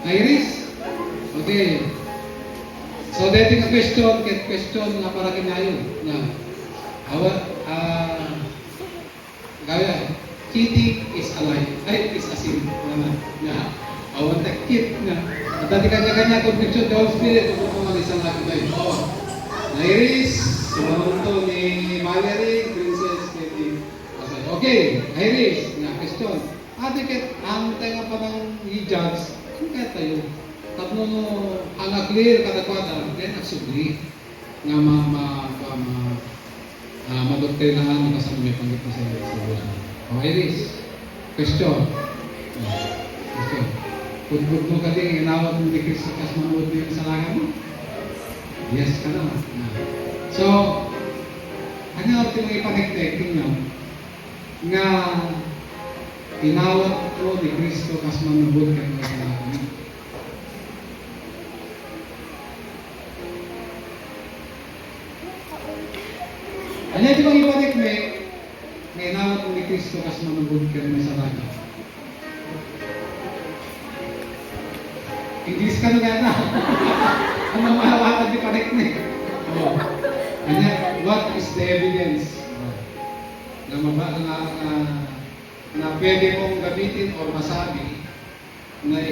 Iris? Okay. So, dating a question nga para kinayo na gaya, cheating is a lie. Ay, is a sin. Na, awan takit na. At dati kanya-kanya conviction, the Holy Spirit, kung isang lagi tayo. Oh, Iris, sumunod to ni Valerie, Princess, Katie. Okay, Iris, na question. Ate ket, ang tayo pa ng i-judge, kung kaya tayo, tapno no, ang clear katakwada, then agsugli, nga madoktrinahan mo kasama may panggit na sa Diyos. O, Iris, question. Question. Pudbud mo ka din, inawat mo di Kristo kas manuod mo yung salaga mo? Yes ka naman. So, ano natin mo ipanektek, tingnan, nga inawat mo di Kristo kas manuod ka yung salaga mo. Ano ito bang ipanektek, nga inawat mo di Kristo kas manuod ka yung salaga mo? English ka na gana. Ano mahawatan di panik na eh. Oh. Kanya, what is the evidence? Na pwede mong gamitin o masabi na